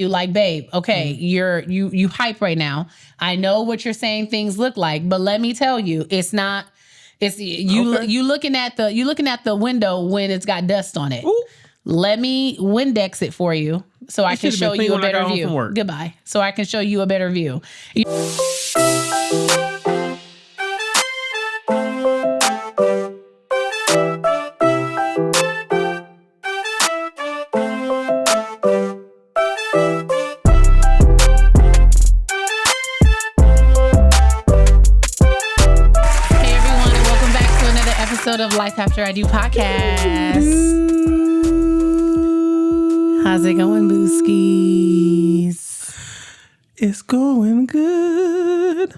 you like, babe, okay, you hype right now. I know what you're saying things look like, but let me tell you, it's not. It's you looking at the window when it's got dust on it. Ooh. Let me Windex it for you so I can show you a better view. Goodbye. So I can show you a better view. Of Life After I Do podcast. How's it going, Booskies? It's going good.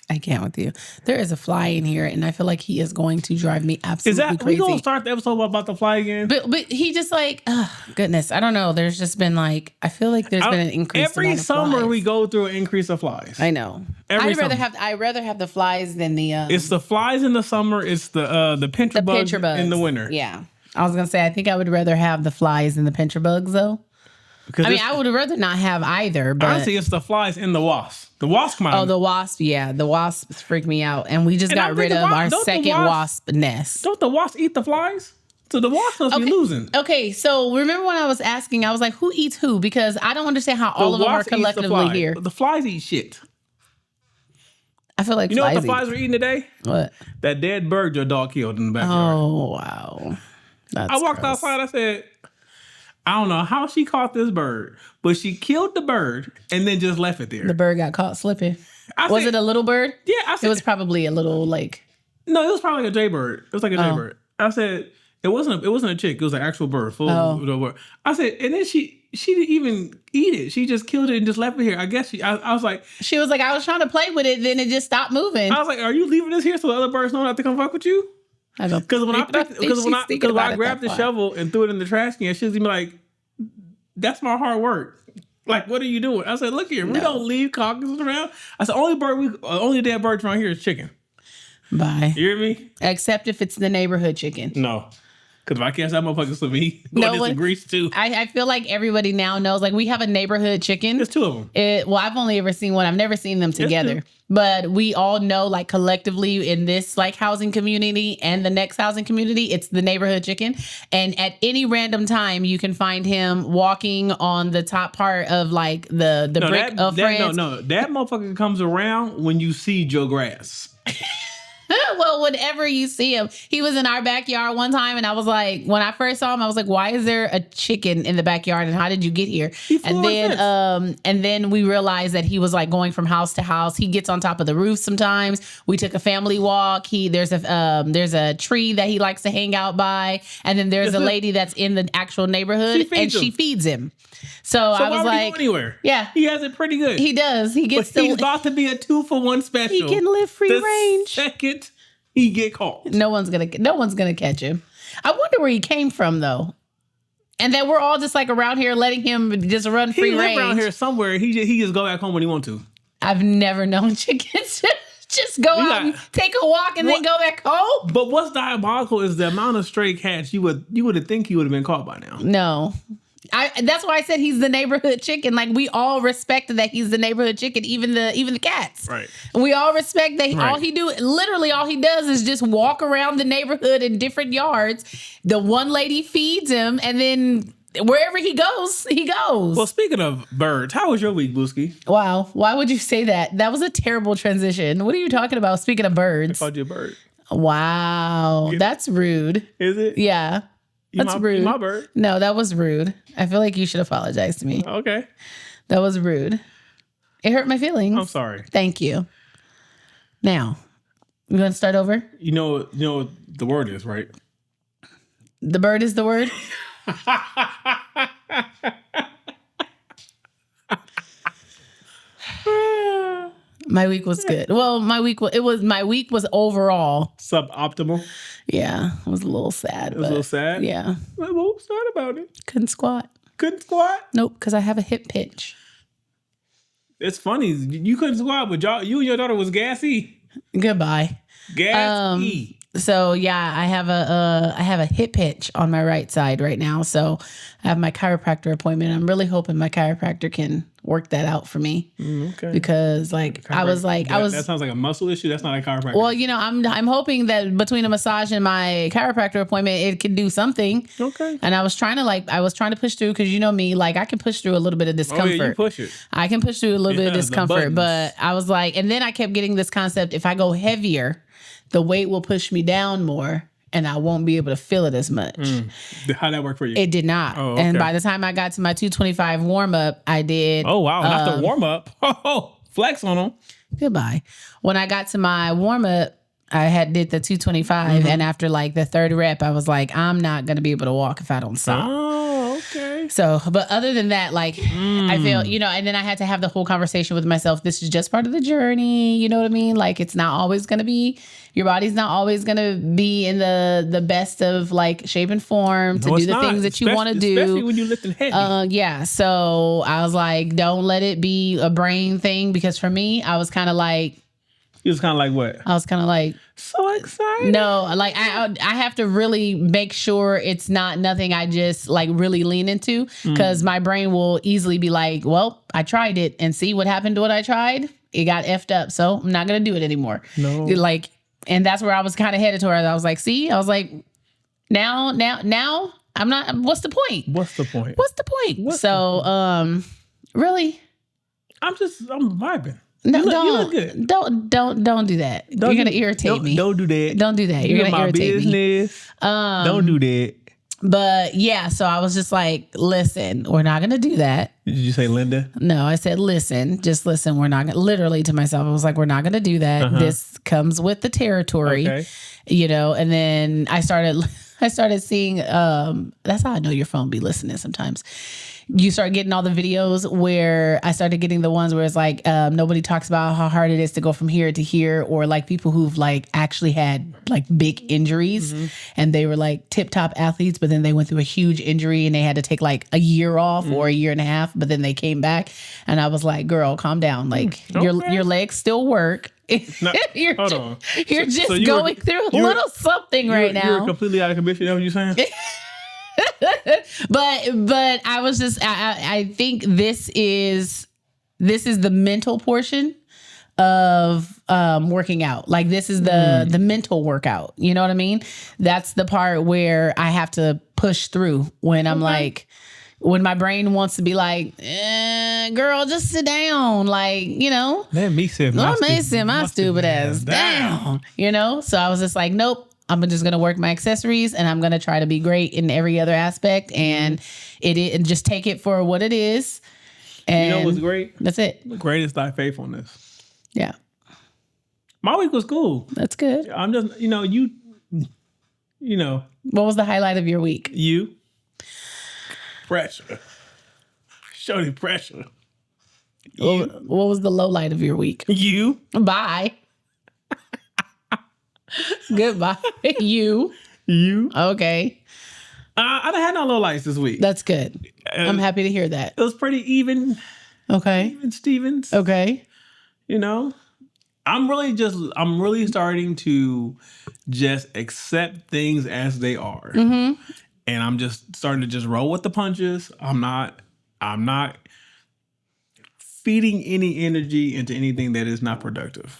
I can't with you. There is a fly in here, and I feel like he is going to drive me absolutely crazy. We gonna start the episode about the fly again? But he just like, oh, goodness, I don't know. There's just been like, I feel like there's been an increase. Every summer flies. We go through an increase of flies. I know. I'd rather have the flies than the. It's the flies in the summer. It's the pincher bugs in the winter. Yeah, I was gonna say I think I would rather have the flies than the pincher bugs though. Because I would rather not have either. But honestly, it's the flies and the wasps. The wasps come out. Oh, the wasp. Yeah, the wasps freak me out. And we just got rid of our second wasp nest. Don't the wasps eat the flies? So the wasps must be losing. Okay, so remember when I was asking, I was like, who eats who? Because I don't understand how all of them are collectively here. The flies eat shit. I feel like you know what the flies were eating today? What? That dead bird your dog killed in the backyard. Oh, wow. I walked outside. I said, I don't know how she caught this bird, but she killed the bird and then just left it there. The bird got caught slipping. Was it a little bird? Yeah. It was probably a little like... No, it was probably like a jaybird. It was like a jaybird. I said, it wasn't a chick. It was an actual bird. Bird. I said, and then she didn't even eat it. She just killed it and just left it here. I guess I was like... She was like, I was trying to play with it, then it just stopped moving. I was like, are you leaving this here so the other birds don't have to come fuck with you? Because when I grabbed the shovel and threw it in the trash can, she was gonna be like, "That's my hard work. Like, what are you doing?" I said, "Look here, we don't leave carcasses around." I said, "Only dead birds around here is chicken." Bye. You hear me? Except if it's the neighborhood chicken. No. Because if I catch that motherfucker to me, go get some grease too. I feel like everybody now knows. Like, we have a neighborhood chicken. There's two of them. Well, I've only ever seen one. I've never seen them together. But we all know, like, collectively in this like housing community and the next housing community, it's the neighborhood chicken. And at any random time, you can find him walking on the top part of like the brick of France. That motherfucker comes around when you see Joe Grass. Well, whenever you see him, he was in our backyard one time, and I was like, when I first saw him, I was like, "Why is there a chicken in the backyard? And how did you get here?" And then we realized that he was like going from house to house. He gets on top of the roof sometimes. We took a family walk. There's a tree that he likes to hang out by, and then there's a lady that's in the actual neighborhood, she feeds him. So I was like, anywhere. Yeah, he has it pretty good. He does. He's about to be a 2-for-1 special. He can live free range. Second he get caught. No one's gonna catch him. I wonder where he came from though. And then we're all just like around here letting him just run free range. He live around here somewhere. He just go back home when he want to. I've never known chickens just go out and take a walk and then go back home. But what's diabolical is the amount of stray cats you would think he would have been caught by now. No. That's why I said he's the neighborhood chicken. Like, we all respect that he's the neighborhood chicken, even the cats. Right. We all respect that all he does is just walk around the neighborhood in different yards. The one lady feeds him, and then wherever he goes, he goes. Well, speaking of birds, how was your week, Booski? Wow. Why would you say that? That was a terrible transition. What are you talking about? Speaking of birds. I called you a bird. Wow. That's rude. Is it? Yeah. That's rude. My bird. No, that was rude. I feel like you should apologize to me. Okay. That was rude. It hurt my feelings. I'm sorry. Thank you. Now, you want to start over? You know what the word is, right? The bird is the word? My week was good. Well, my week was overall suboptimal. Yeah, it was a little sad. It was a little sad? Yeah. What was sad about it? Couldn't squat. Couldn't squat? Nope, because I have a hip pinch. It's funny. You couldn't squat, but you and your daughter was gassy. Goodbye. Gassy. So yeah, I have a hip hitch on my right side right now. So I have my chiropractor appointment. I'm really hoping my chiropractor can work that out for me. Okay. Because like that sounds like a muscle issue. That's not a chiropractor. Well, I'm hoping that between a massage and my chiropractor appointment, it can do something. Okay. And I was trying to push through because you know me, like I can push through a little bit of discomfort. Oh, yeah, you push it. I can push through a little bit of discomfort, but I was like, and then I kept getting this concept: if I go heavier, the weight will push me down more and I won't be able to feel it as much. How'd that work for you? It did not. Oh, okay. And by the time I got to my 225 warm up, I did. Oh, wow. Not the warm up. Oh, flex on them. Goodbye. When I got to my warm up, I did the 225. And after like the third rep, I was like, I'm not going to be able to walk if I don't stop. Oh, okay. So, but other than that, like I feel, and then I had to have the whole conversation with myself. This is just part of the journey. You know what I mean? Like it's not always going to be, your body's not always going to be in the best of like shape and form to do the things that you want to do. Especially when you're lifting heavy. Yeah. So I was like, don't let it be a brain thing because for me, I was kind of like, He was kind of like what? I was kind of like so excited. No, like I have to really make sure it's not nothing I just like really lean into because my brain will easily be like, well, I tried it and see what happened to what I tried. It got effed up, so I'm not gonna do it anymore. No, like, and that's where I was kind of headed towards. I was like, see, I was like, now, I'm not. What's the point? Really, I'm vibing. No, you look good. Don't do that. You're gonna irritate me. Don't do that. Don't do that. You're gonna irritate me. Don't do that. But yeah, so I was just like, listen, we're not gonna do that. Did you say Linda? No, I said, just listen. We're not gonna. Literally to myself, I was like, we're not gonna do that. This comes with the territory, And then I started seeing. That's how I know your phone be listening sometimes. You start getting all the videos where I started getting the ones where it's like nobody talks about how hard it is to go from here to here, or like people who've like actually had like big injuries and they were like tip top athletes, but then they went through a huge injury and they had to take like a year off or a year and a half, but then they came back. And I was like, girl, calm down. Like your legs still work. No, you're just going through a little something right now. You're completely out of commission. Is that what you're saying? but I was just I think this is the mental portion of working out. Like this is the mental workout. You know what I mean? That's the part where I have to push through when I'm like, when my brain wants to be like, girl, just sit down. Like, let me sit my stupid ass down. So I was just like, nope. I'm just going to work my accessories and I'm going to try to be great in every other aspect and and just take it for what it is. And you know what's great? That's it. Great is thy faithfulness. Yeah. My week was cool. That's good. I'm just, What was the highlight of your week? You. Pressure. Show the pressure. What was the low light of your week? You. Bye. Goodbye. You. Okay. I done had no low lights this week. That's good. I'm happy to hear that. It was pretty even. Okay. Even Stevens. Okay. I'm really starting to just accept things as they are. And I'm just starting to just roll with the punches. I'm not feeding any energy into anything that is not productive.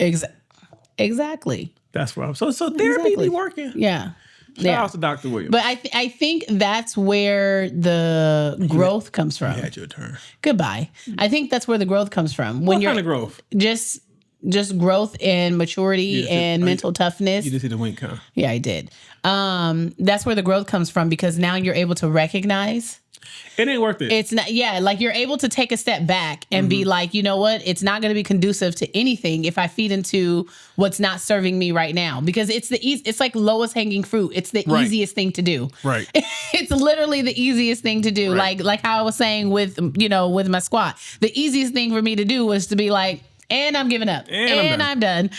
Exactly. That's what I'm so therapy be working. Yeah. Shout out to Dr. Williams. But I think that's where the growth comes from. You had your turn. Goodbye. I think that's where the growth comes from. What kind of growth? Just growth and maturity and mental toughness. You just hit a wink, huh? Yeah, I did. That's where the growth comes from because now you're able to recognize. It ain't worth it. It's not, like you're able to take a step back and be like, you know what? It's not going to be conducive to anything if I feed into what's not serving me right now because it's like lowest hanging fruit. It's the easiest thing to do. Right. It's literally the easiest thing to do. Right. Like how I was saying with my squat, the easiest thing for me to do was to be like, and I'm giving up. And I'm done.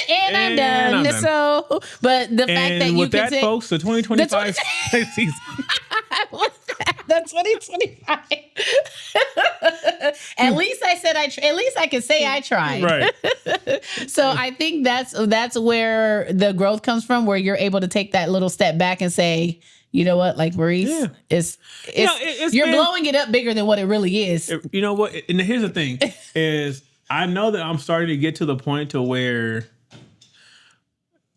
And I'm done. So, but the fact that you can say, folks, the 2025 season. The 2025. At least I said said at least I can say I tried. Right. So I think that's where the growth comes from, where you're able to take that little step back and say, you know what, like Maurice, you're blowing it up bigger than what it really is. You know what? And here's the thing is I know that I'm starting to get to the point to where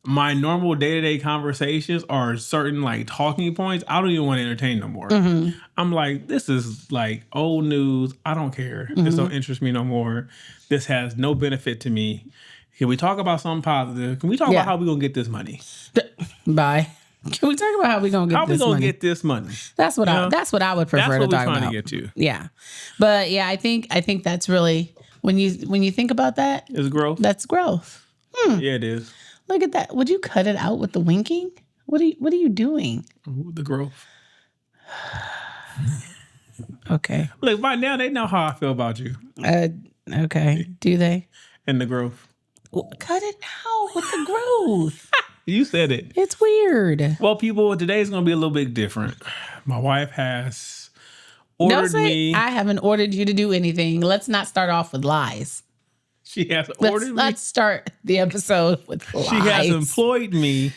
my normal day-to-day conversations are certain like talking points I don't even want to entertain no more. Mm-hmm. I'm like, this is like old news. I don't care. Mm-hmm. This don't interest me no more. This has no benefit to me. Can we talk about something positive? Can we talk about how we're going to get this money? Bye. Can we talk about how we're going to get this money? How we going to get this money? That's what I would prefer to talk about. That's what we're trying to get to. Yeah. But yeah, I think that's really, when you think about that. It's growth. That's growth. Yeah, it is. Look at that. Would you cut it out with the winking? What are you doing? The growth. Okay. Look, by now they know how I feel about you. Okay. Do they? And the growth. Well, cut it out with the growth. You said it. It's weird. Well, people, today's going to be a little bit different. My wife has ordered me. I haven't ordered you to do anything. Let's not start off with lies. She has ordered me. Let's start the episode with lies. She has employed me.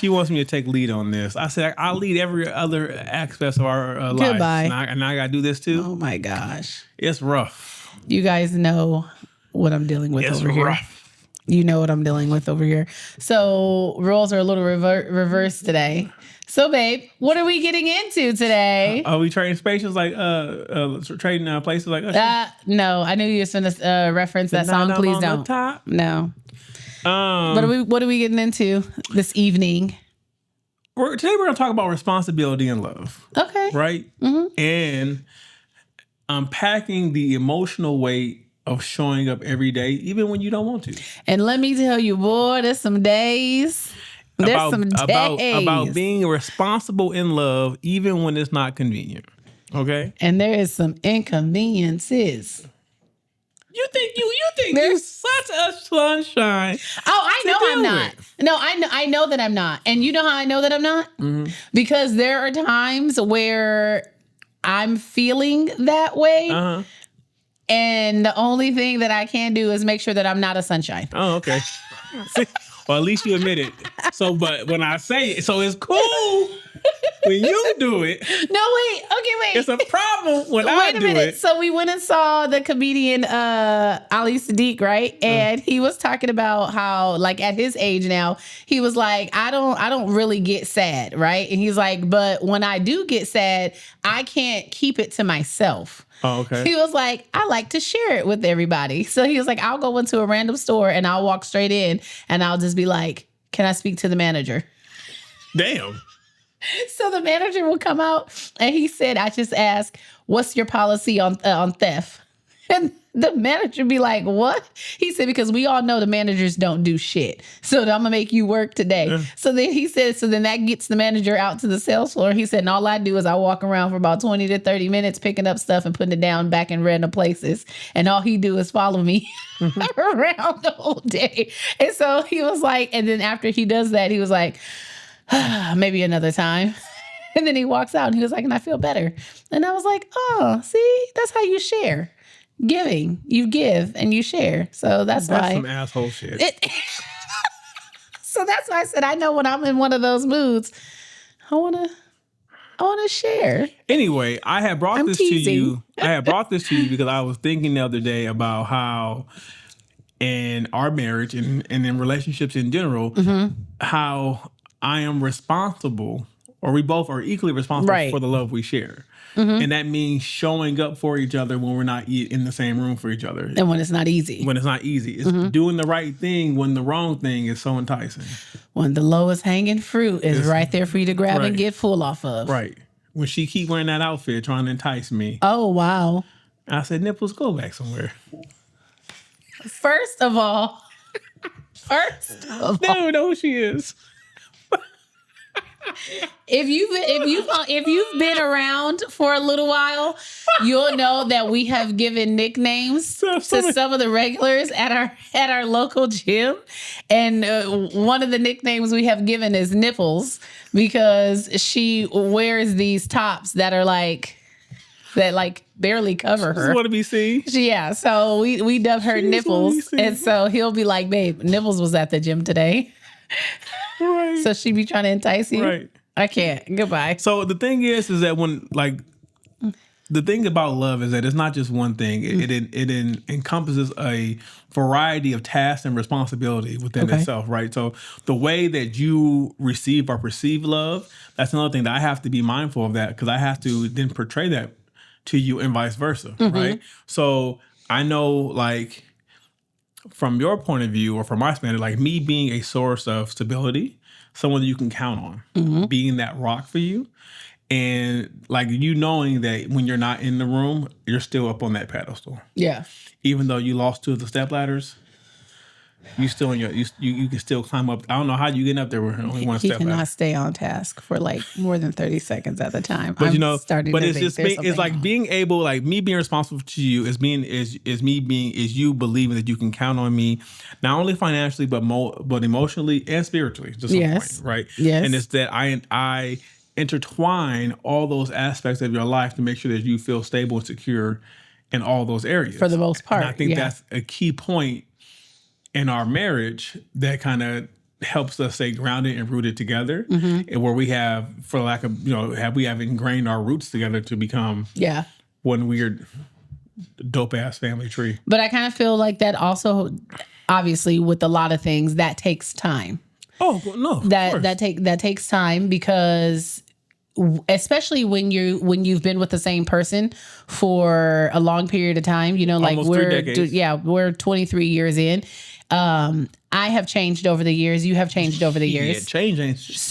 She wants me to take lead on this. I said, I'll lead every other aspect of our lives. Goodbye. And I got to do this too. Oh my gosh. It's rough. You guys know what I'm dealing with over here. Rough. You know what I'm dealing with over here. So roles are a little reversed today. So, babe, what are we getting into today? Are we trading spaces like trading places like no, I knew you were going to reference that song. Please don't. Top? No. What are we getting into this evening? Today we're going to talk about responsibility and love. Okay. Right? Mm-hmm. And unpacking the emotional weight of showing up every day, even when you don't want to. And let me tell you, boy, there's some days. About being responsible in love, even when it's not convenient. Okay? And there is some inconveniences. You think you're such a sunshine. Oh, I know I'm not. No, I know that I'm not. And you know how I know that I'm not? Mm-hmm. Because there are times where I'm feeling that way. Uh-huh. And the only thing that I can do is make sure that I'm not a sunshine. Oh, okay. Well, at least you admit it. So, but when I say it, so it's cool when you do it. No, wait. Okay, wait. It's a problem when I do it. So we went and saw the comedian Ali Sadiq, right? And he was talking about how, like, at his age now, he was like, I don't really get sad, right? And he's like, but when I do get sad, I can't keep it to myself. Oh, okay. He was like, I like to share it with everybody. So he was like, I'll go into a random store and I'll walk straight in and I'll just be like, can I speak to the manager? Damn. So the manager will come out and he said, I just asked, what's your policy on theft? And the manager be like, what? He said, because we all know the managers don't do shit. So I'm going to make you work today. Yeah. So then he said, so then that gets the manager out to the sales floor. He said, and all I do is I walk around for about 20 to 30 minutes, picking up stuff and putting it down back in random places. And all he do is follow me around the whole day. And so he was like, and then after he does that, he was like, maybe another time. And then he walks out and he was like, and I feel better. And I was like, oh, see, that's how you share. Giving, you give and you share. So that's why. That's some asshole shit. So that's why I said, I know when I'm in one of those moods, I wanna share. Anyway, I had brought this to you. I had brought this to you because I was thinking the other day about how in our marriage and in relationships in general, how I am responsible, or we both are equally responsible for the love we share. Mm-hmm. And that means showing up for each other when we're not in the same room for each other. And when it's not easy. It's doing the right thing when the wrong thing is so enticing. When the lowest hanging fruit is right there for you to grab and get full off of. Right. When she keep wearing that outfit trying to entice me. Oh, wow. I said, nipples, go back somewhere. First of all. They don't know who she is. If you've been around for a little while, you'll know that we have given nicknames to some of the regulars at our local gym, and one of the nicknames we have given is Nipples because she wears these tops that are like that like barely cover her. She want to be seen. Yeah. So we dub her nipples. And so he'll be like, babe, Nibbles was at the gym today. Right. So she be trying to entice you. Right. I can't. Goodbye. So the thing is that when like, the thing about love is that it's not just one thing. It encompasses a variety of tasks and responsibility within itself, right? So the way that you receive or perceive love, that's another thing that I have to be mindful of, that because I have to then portray that to you and vice versa, right? So I know, like, from your point of view or from my standard, like me being a source of stability, someone that you can count on, being that rock for you. And like you knowing that when you're not in the room, you're still up on that pedestal. Yeah. Even though you lost 2 of the step ladders, you still in you can still climb up. I don't know how you get up there with only one step ladder. He cannot stay on task for like more than 30 seconds at a time. But it's like being able, like me being responsible to you is you believing that you can count on me, not only financially but emotionally and spiritually. To some point, right? Yes. And it's that I intertwine all those aspects of your life to make sure that you feel stable and secure in all those areas. For the most part. And I think that's a key point in our marriage that kind of helps us stay grounded and rooted together, and where we have, for lack of, we have ingrained our roots together to become one weird dope ass family tree. But I kind of feel like that also, obviously, with a lot of things, that takes time. Oh, no. That takes time, because especially when you've been with the same person for a long period of time, like almost 3 decades. We're 23 years in. I have changed over the years. You have changed over the years. Changes.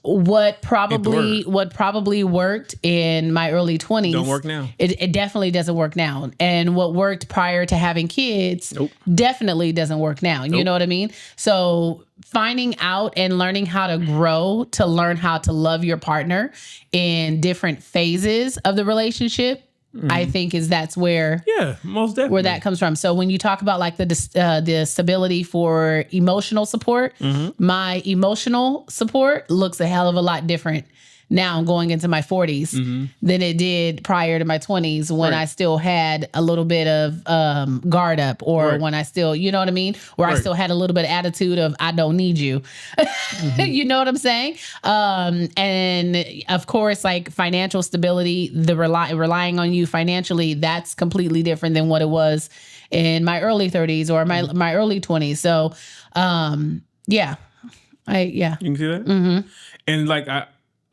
What probably worked in my early 20s don't work now. It definitely doesn't work now. And what worked prior to having kids definitely doesn't work now. You know what I mean? So finding out and learning how to grow, to learn how to love your partner in different phases of the relationship, I think that's where most definitely where that comes from. So when you talk about like the stability for emotional support, my emotional support looks a hell of a lot different now going into my 40s than it did prior to my 20s, when I still had a little bit of guard up, or when I still, you know what I mean? Where I still had a little bit of attitude of, I don't need you. You know what I'm saying? And of course, like financial stability, the relying on you financially, that's completely different than what it was in my early 30s or my early 20s. So, you can see that? And like,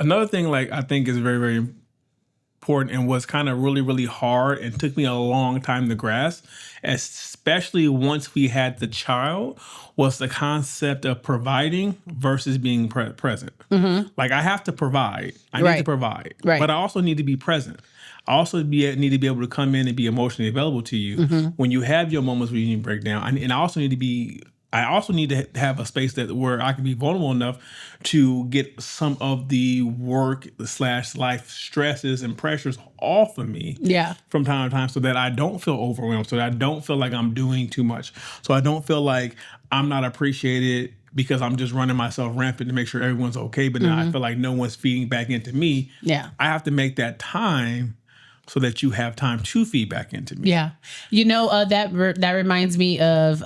another thing, like, I think is very, very important, and was kind of really, really hard and took me a long time to grasp, especially once we had the child, was the concept of providing versus being present. Like, I have to provide. I need to provide. But I also need to be present. I also need to be able to come in and be emotionally available to you when you have your moments where you need to break down. And I also need to have a space where I can be vulnerable enough to get some of the work/life stresses and pressures off of me from time to time, so that I don't feel overwhelmed, so that I don't feel like I'm doing too much, so I don't feel like I'm not appreciated because I'm just running myself rampant to make sure everyone's okay, but then I feel like no one's feeding back into me. I have to make that time so that you have time to feed back into me. That reminds me of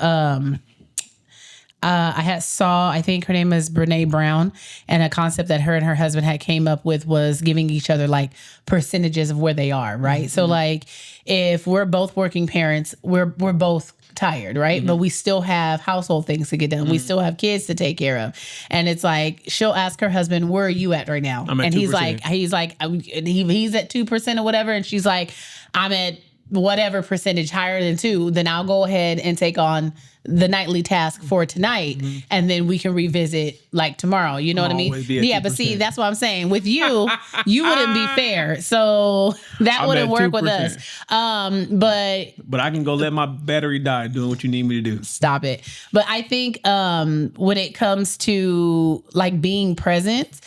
I think her name is Brene Brown, and a concept that her and her husband had came up with was giving each other like percentages of where they are, right? So like if we're both working parents, we're both tired, right? But we still have household things to get done. We still have kids to take care of. And it's like, she'll ask her husband, where are you at right now? And he's like, he's at 2% or whatever. And she's like, I'm at whatever percentage higher than 2, then I'll go ahead and take on the nightly task for tonight, and then we can revisit like tomorrow. You know what I mean? Yeah, 2%. But see, that's what I'm saying. With you, you wouldn't be fair. So that wouldn't work 2%. With us. But I can go let my battery die doing what you need me to do. Stop it. But I think when it comes to like being present,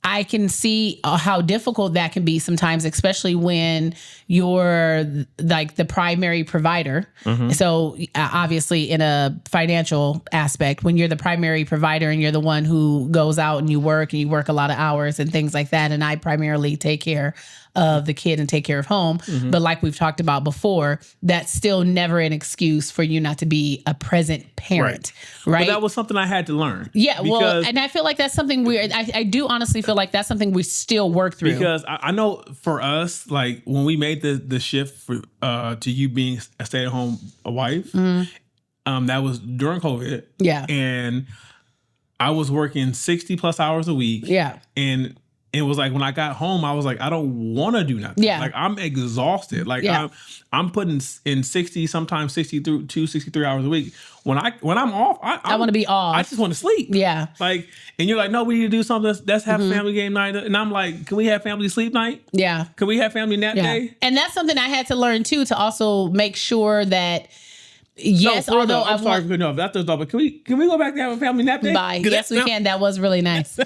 I can see how difficult that can be sometimes, especially when you're like the primary provider. So obviously in a financial aspect, when you're the primary provider and you're the one who goes out and you work a lot of hours and things like that. And I primarily take care of the kid and take care of home. But like we've talked about before, that's still never an excuse for you not to be a present parent. Right. But that was something I had to learn. Yeah. Well, and I feel like that's something I do honestly feel like that's something we still work through. Because I know for us, like when we made the shift to you being a stay-at-home wife, that was during COVID. Yeah. And I was working 60 plus hours a week. Yeah. And it was like when I got home, I was like, I don't want to do nothing. Yeah. Like I'm exhausted. Like I'm putting in 60, sometimes 62, 63 hours a week. When I'm off, I want to be off. I just want to sleep. Yeah. Like, and you're like, no, we need to do something. Let's have family game night. And I'm like, can we have family sleep night? Yeah. Can we have family nap day? And that's something I had to learn too, to also make sure that yes, I'm sorry for cutting off. That's but can we go back to have a family nap day? Bye. Yes, we can. That was really nice.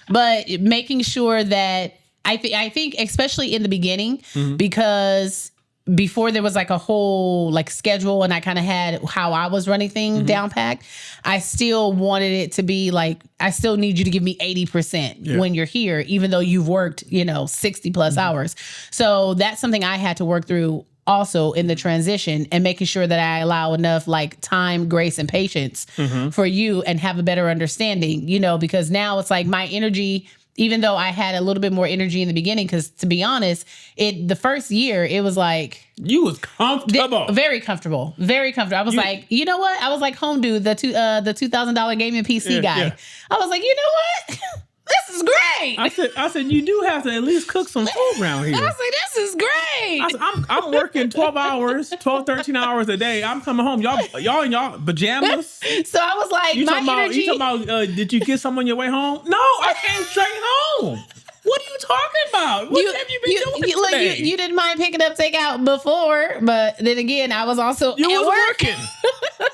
But making sure that I think especially in the beginning, because before there was like a whole like schedule and I kind of had how I was running things down packed, I still wanted it to be like, I still need you to give me 80% when you're here, even though you've worked, 60 plus hours. So that's something I had to work through also in the transition, and making sure that I allow enough like time, grace, and patience for you and have a better understanding, because now it's like my energy, even though I had a little bit more energy in the beginning, because to be honest, the first year, it was like... You was comfortable. Very comfortable. Very comfortable. I was like, you know what? I was like home dude, the $2,000 gaming PC guy. Yeah. I was like, you know what? This is great. I said, you do have to at least cook some food around here. I was like, this is great. I said, I'm working 13 hours a day. I'm coming home. Y'all in y'all pajamas. So I was like, you talking about, did you get some on your way home? No, I came straight home. What are you talking about? What have you been doing today? You didn't mind picking up takeout before, but then again, I was also working.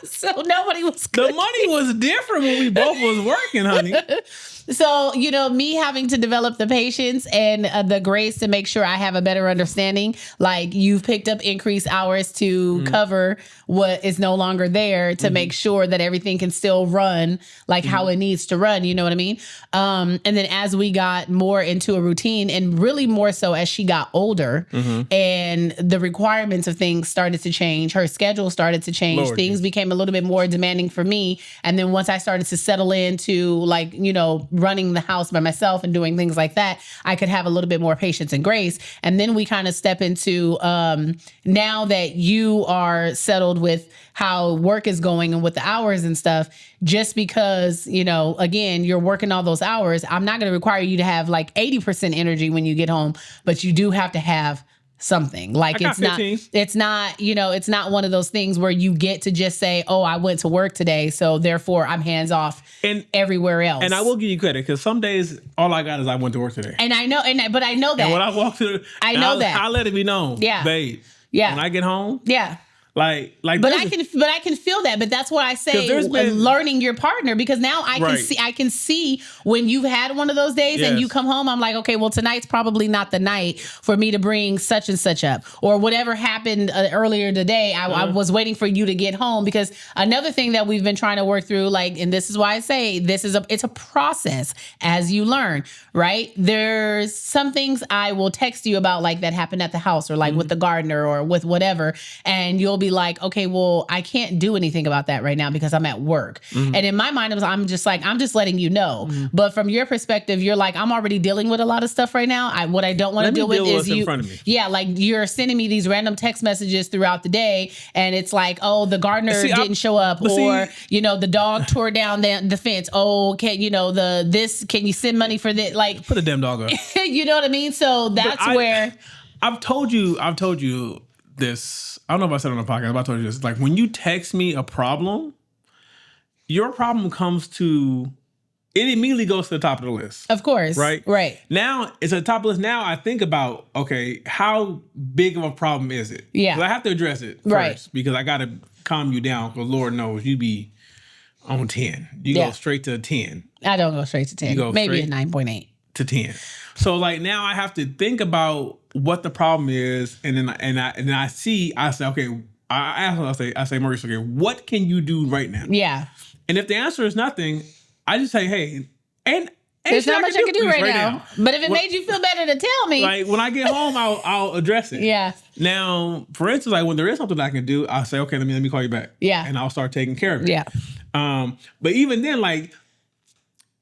So nobody was cooking. The money was different when we both was working, honey. So, me having to develop the patience and the grace to make sure I have a better understanding, like you've picked up increased hours to cover what is no longer there to make sure that everything can still run like how it needs to run. You know what I mean? And then as we got more into a routine, and really more so as she got older and the requirements of things started to change, her schedule started to change, Lord, things became a little bit more demanding for me. And then once I started to settle into like, running the house by myself and doing things like that, I could have a little bit more patience and grace. And then we kind of step into now that you are settled with how work is going and with the hours and stuff, just because, again, you're working all those hours, I'm not going to require you to have like 80% energy when you get home, but you do have to have something. Like it's not one of those things where you get to just say, oh, I went to work today, so therefore I'm hands off and everywhere else. And I will give you credit, because some days all I got is I went to work today. And I know, but I know that. And when I walk through, I let it be known. Yeah. Babe. Yeah. When I get home. Yeah. But I can feel that. But that's why I say learning your partner, because now I can see when you've had one of those days and you come home, I'm like, okay, well, tonight's probably not the night for me to bring such and such up, or whatever happened earlier today. I was waiting for you to get home, because another thing that we've been trying to work through, like, and this is why I say it's a process as you learn, right? There's some things I will text you about, like that happened at the house, or like with the gardener or with whatever, and you'll be like, okay, well, I can't do anything about that right now because I'm at work. And in my mind, I'm just letting you know. But from your perspective, you're like, I'm already dealing with a lot of stuff right now. What I don't want to deal with is you. In front of me. Yeah, like you're sending me these random text messages throughout the day, and it's like, oh, the gardener didn't show up, or the dog tore down the fence. Oh, can you send money for this? Like, put a damn dog up. You know what I mean? So that's where I've told you this. I don't know if I said it on the podcast, but I told you this. Like, when you text me a problem, your problem it immediately goes to the top of the list. Of course. Right? Right. Now, it's at the top of the list. Now I think about, okay, how big of a problem is it? Yeah. 'Cause I have to address it first, because I got to calm you down, because Lord knows you be on 10. You go straight to a 10. I don't go straight to 10. You go maybe a 9.8 to 10. So like now I have to think about what the problem is, and then I say, okay, I say, Maurice, okay, what can you do right now? Yeah. And if the answer is nothing, I just say, hey, and there's not much I can do right now. But if it made you feel better to tell me, like when I get home, I'll address it. Yeah. Now, for instance, like when there is something I can do, I'll say, okay, let me call you back. Yeah. And I'll start taking care of it. Yeah. But even then, like,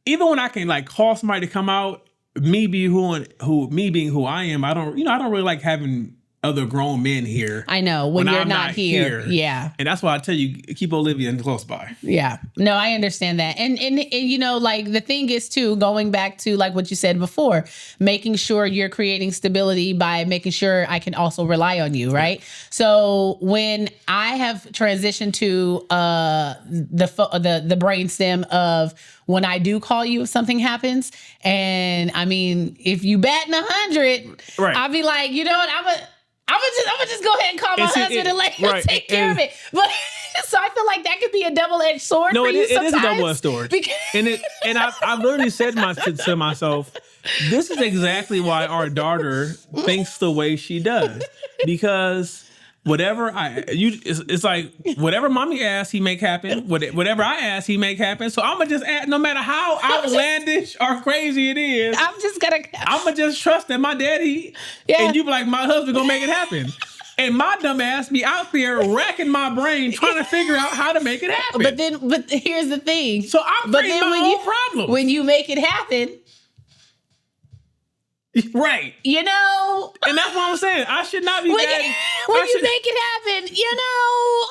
even when I can like call somebody to come out, me being who I am, I don't really like having other grown men here. I know when you're not here. Yeah. And that's why I tell you, keep Olivia close by. Yeah. No, I understand that. And you know, like the thing is too, going back to like what you said before, making sure you're creating stability by making sure I can also rely on you. Right. So when I have transitioned to the brainstem of when I do call you if something happens, and I mean, if you batting 100, right. I'll be like, you know what, I'm gonna just go ahead and call my husband and let him take care of it. But so I feel like that could be a double-edged sword for you sometimes. It is a double-edged sword. And I've literally said to myself, this is exactly why our daughter thinks the way she does. Because it's like whatever mommy asks, he make happen. Whatever I ask, he make happen. So I'm gonna just ask, no matter how outlandish or crazy it is. I'm gonna just trust that my daddy and you be like, my husband gonna make it happen. And my dumb ass be out there racking my brain trying to figure out how to make it happen. But here's the thing. So I'm creating my own problem. When you make it happen. Right. You know. And that's what I'm saying. I should not be when you make it happen, you know.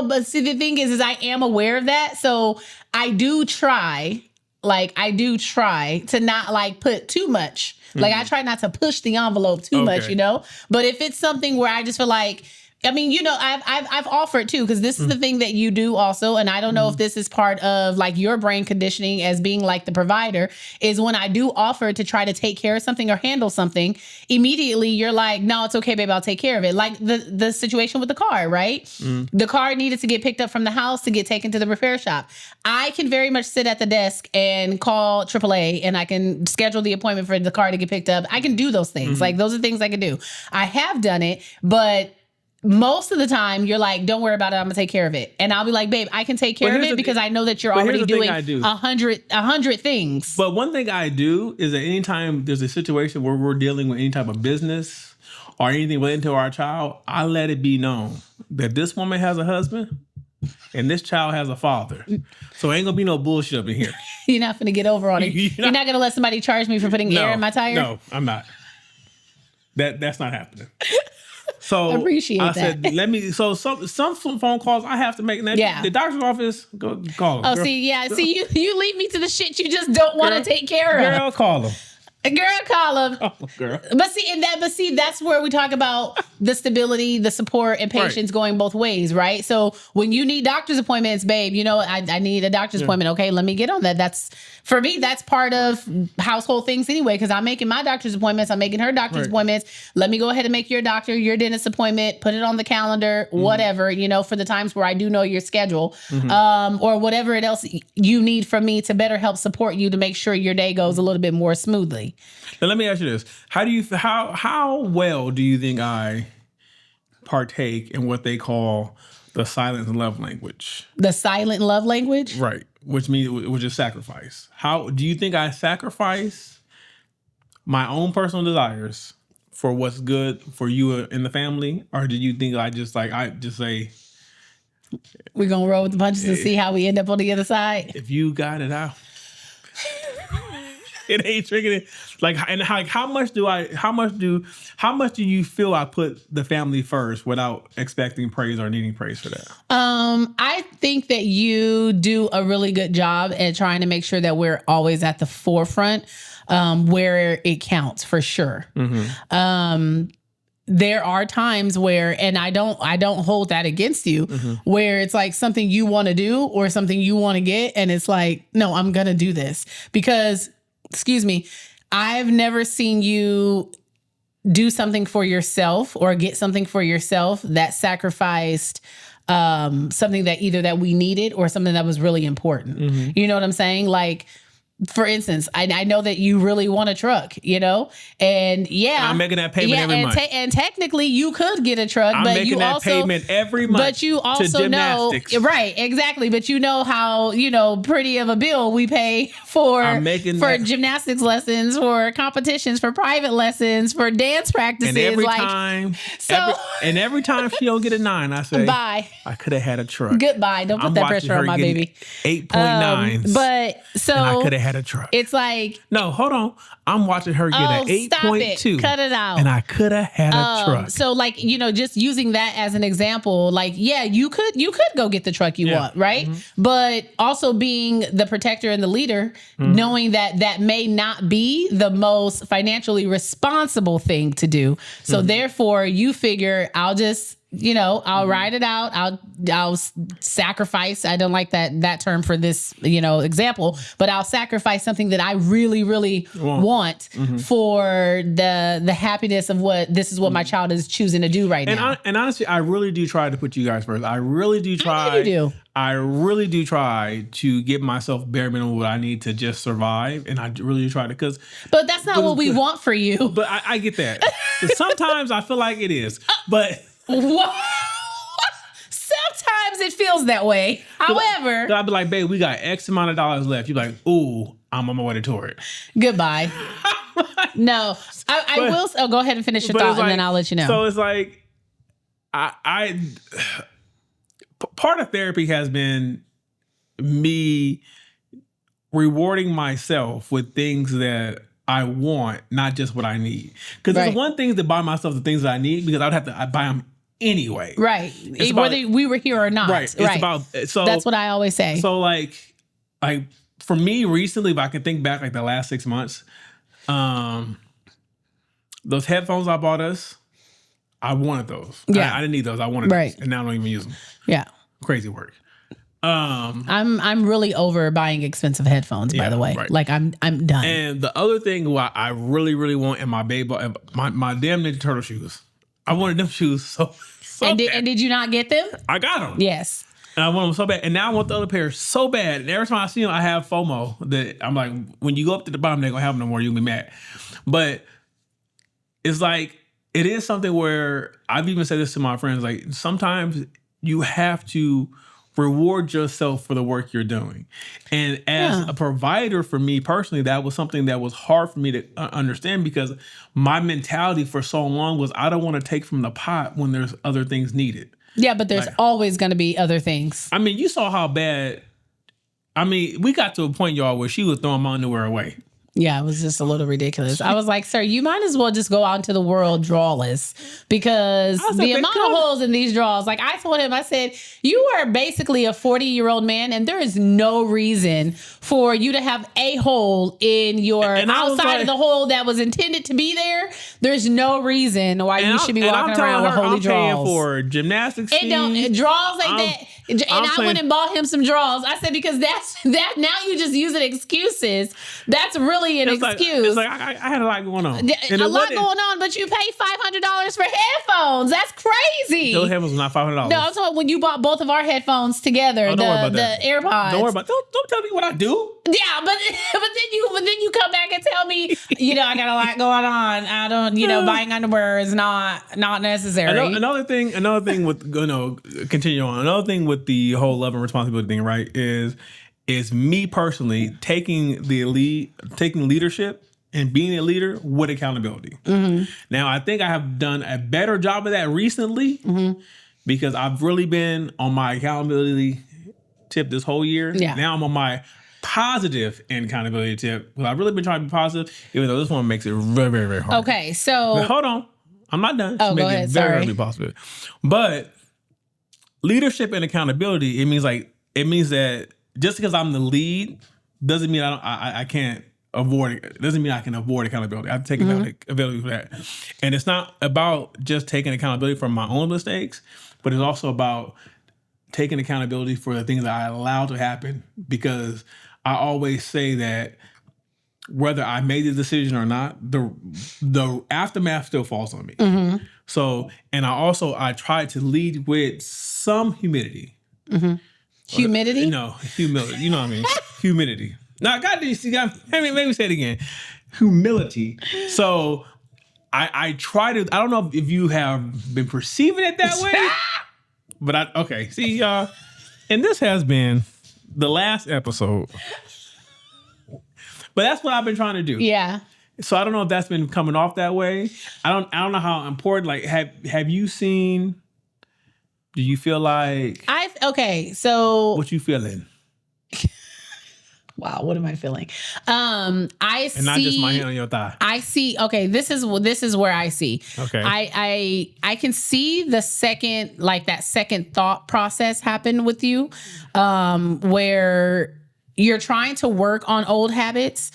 But see, the thing is I am aware of that. So I do try to not like put too much. Like I try not to push the envelope too much, you know. But if it's something where I just feel like, I mean, you know, I've offered too, because this is the thing that you do also, and I don't know if this is part of like your brain conditioning as being like the provider, is when I do offer to try to take care of something or handle something, immediately you're like, no, it's okay, babe, I'll take care of it. Like the situation with the car, right? The car needed to get picked up from the house to get taken to the repair shop. I can very much sit at the desk and call AAA, and I can schedule the appointment for the car to get picked up. I can do those things. Like those are things I can do. I have done it, but most of the time you're like, don't worry about it, I'm gonna take care of it. And I'll be like, babe, I can take care of it because I know that you're already doing 100 things. But one thing I do is that anytime there's a situation where we're dealing with any type of business or anything related to our child, I let it be known that this woman has a husband and this child has a father. So ain't gonna be no bullshit up in here. You're not gonna get over on it. You're not gonna let somebody charge me for putting air in my tire? No, I'm not. That's not happening. So I appreciate that. Some phone calls I have to make. Now, the doctor's office, go call them. Oh, see, you lead me to the shit you just don't want to take care of. Girl, call them. Girl, call them. Oh, girl. But see, that's where we talk about the stability, the support, and patience going both ways, right? So when you need doctor's appointments, babe, you know, I need a doctor's appointment. Okay, let me get on that. That's, for me, that's part of household things anyway, because I'm making my doctor's appointments. I'm making her doctor's appointments. Let me go ahead and make your dentist appointment, put it on the calendar, whatever, you know, for the times where I do know your schedule, or whatever else you need from me to better help support you to make sure your day goes a little bit more smoothly. Now, let me ask you this. How well do you think I partake in what they call the silent love language? The silent love language? Right. Which is sacrifice. How do you think I sacrifice my own personal desires for what's good for you and the family? Or do you think I just say, we're going to roll with the punches and see how we end up on the other side? If you got it out. It ain't triggering it. How much do you feel I put the family first without expecting praise or needing praise for that? I think that you do a really good job at trying to make sure that we're always at the forefront, where it counts for sure. There are times where, and I don't hold that against you, where it's like something you want to do or something you want to get. And it's like, no, I'm going to do this because, excuse me, I've never seen you do something for yourself or get something for yourself that sacrificed something that either that we needed or something that was really important. Mm-hmm. You know what I'm saying? Like, for instance, I know that you really want a truck, and I'm making that payment every month. And technically you could get a truck, I'm but making you that also payment every month. But you also know, right, exactly. But you know how, pretty of a bill we pay for gymnastics lessons, for competitions, for private lessons, for dance practices. And every time she don't get a 9, I say, bye. I could have had a truck. Goodbye. Don't put that pressure on my baby. 8.9s. But so and I could have had a truck. It's like, no, hold on. I'm watching her get an 8.2. Cut it out. And I could have had a truck. So like, just using that as an example, like, yeah, you could go get the truck you want, right? Mm-hmm. But also being the protector and the leader, knowing that may not be the most financially responsible thing to do. So therefore you figure I'll just, I'll ride it out. I'll sacrifice. I don't like that term for this, example, but I'll sacrifice something that I really, really want for the happiness of this is what my child is choosing to do right now. And honestly, I really do try to put you guys first. I really do try. I know you do. I really do try to give myself bare minimum what I need to just survive, and I really do try to But that's not what we want for you. But I get that. Sometimes I feel like it is, but. What? Sometimes it feels that way. However, I'd be like, babe, we got X amount of dollars left. You're like, ooh, I'm on my way to it. Goodbye. No, I will. Oh, go ahead and finish your thought, and then I'll let you know. So it's like, part of therapy has been me rewarding myself with things that I want, not just what I need. Because it's one thing to buy myself the things that I need, because I'd have to buy them anyway. Right. Whether we were here or not. Right. So that's what I always say. So like for me recently, if I can think back like the last 6 months, those headphones I bought us, I wanted those. Yeah. I didn't need those. I wanted those. And now I don't even use them. Yeah. Crazy work. I'm really over buying expensive headphones, by the way. Right. Like I'm done. And the other thing I really, really want in my baby, my damn Ninja Turtle shoes. I wanted them shoes so and bad. Did you not get them? I got them. Yes. And I want them so bad. And now I want the other pair so bad. And every time I see them, I have FOMO that I'm like, when you go up to the bottom, they're going to have them no more. You'll be mad. But it's like, it is something where I've even said this to my friends, like sometimes you have to reward yourself for the work you're doing. And as a provider for me personally, that was something that was hard for me to understand, because my mentality for so long was I don't want to take from the pot when there's other things needed. Yeah, but there's always going to be other things. I mean, you saw how bad, we got to a point, y'all, where she was throwing my underwear away. Yeah, it was just a little ridiculous. I was like, sir, you might as well just go out into the world drawless, because the amount of holes in these draws, like I told him, I said, you are basically a 40-year-old man, and there is no reason for you to have a hole in your outside of the hole that was intended to be there. There's no reason why you should be walking around with holy draws. I'm paying for gymnastics fees. Draws like that. And I went and bought him some draws. I said, because that now you just using excuses. That's really an excuse. It's like I had a lot going on. A lot going on, but you pay $500 for headphones. That's crazy. Those headphones were not $500. No, I'm talking when you bought both of our headphones together, the AirPods. Don't worry about that. Don't tell me what I do. Yeah, but then you come back and tell me, I got a lot going on. I don't, buying underwear is not necessary. Another thing with continue on. Another thing with the whole love and responsibility thing, right, is me personally taking leadership and being a leader with accountability. Mm-hmm. Now, I think I have done a better job of that recently, because I've really been on my accountability tip this whole year. Yeah. Now I'm on my positive and accountability tip. Well, I've really been trying to be positive, even though this one makes it very, very, very hard. Okay, so... But hold on. I'm not done. Oh, go ahead. Sorry. Very positive. But leadership and accountability, it means that just because I'm the lead doesn't mean I can't avoid it. Doesn't mean I can avoid accountability. I have to take accountability for that. And it's not about just taking accountability for my own mistakes, but it's also about taking accountability for the things that I allow to happen, because I always say that whether I made the decision or not, the aftermath still falls on me. Mm-hmm. So, and I try to lead with some humility. Mm-hmm. Humidity? No, humility. You know what I mean? Humidity. Now, let me say it again. Humility. So, I try to. I don't know if you have been perceiving it that way, but okay. See, y'all, and this has been the last episode. But that's what I've been trying to do. Yeah. So I don't know if that's been coming off that way. I don't know how important. Like, have you seen? Do you feel like so what you feeling? Wow, what am I feeling? And not just my hand on your thigh. I see. Okay, this is where I see. Okay. I can see the second, like that second thought process happen with you, where you're trying to work on old habits.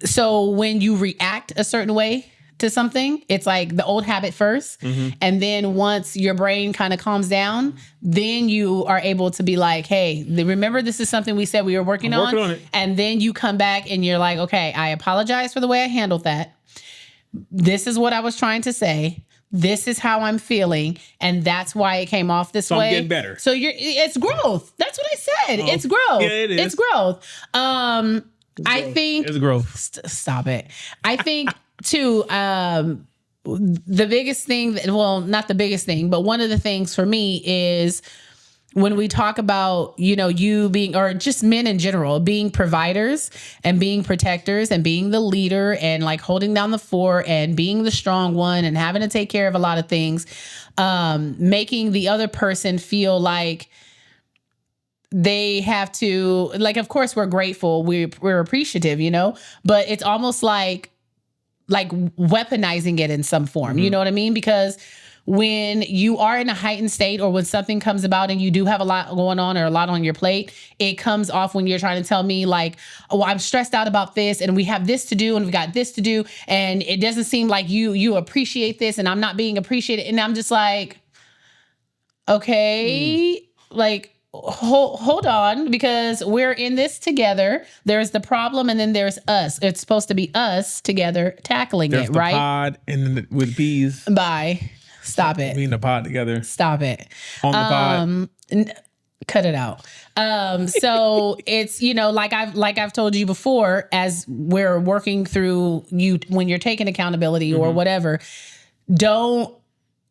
So when you react a certain way to something, it's like the old habit first. Mm-hmm. And then once your brain kind of calms down, then you are able to be like, hey, remember this is something we said we were working on it. And then you come back and you're like, okay, I apologize for the way I handled that. This is what I was trying to say. This is how I'm feeling. And that's why it came off this way. I'm getting better. So it's growth. That's what I said. Oh, it's growth. Yeah, it is. It's growth. I think it's growth. Stop it. I think too, the biggest thing not the biggest thing, but one of the things for me is when we talk about, you being, or just men in general, being providers and being protectors and being the leader and like holding down the fort and being the strong one and having to take care of a lot of things, making the other person feel like they have to, like, of course we're grateful, we're appreciative, but it's almost like weaponizing it in some form. Mm-hmm. You know what I mean? Because when you are in a heightened state or when something comes about and you do have a lot going on or a lot on your plate, it comes off when you're trying to tell me like, oh, I'm stressed out about this and we have this to do and we got this to do. And it doesn't seem like you appreciate this and I'm not being appreciated. And I'm just like, okay, like, hold on, because we're in this together. There's the problem and then there's us. It's supposed to be us together tackling there's it, right? The pod and then with bees. Bye. Stop it. Me and the pod together. Stop it. On the pod. Cut it out. So it's, like I've told you before, as we're working through you, when you're taking accountability mm-hmm. or whatever,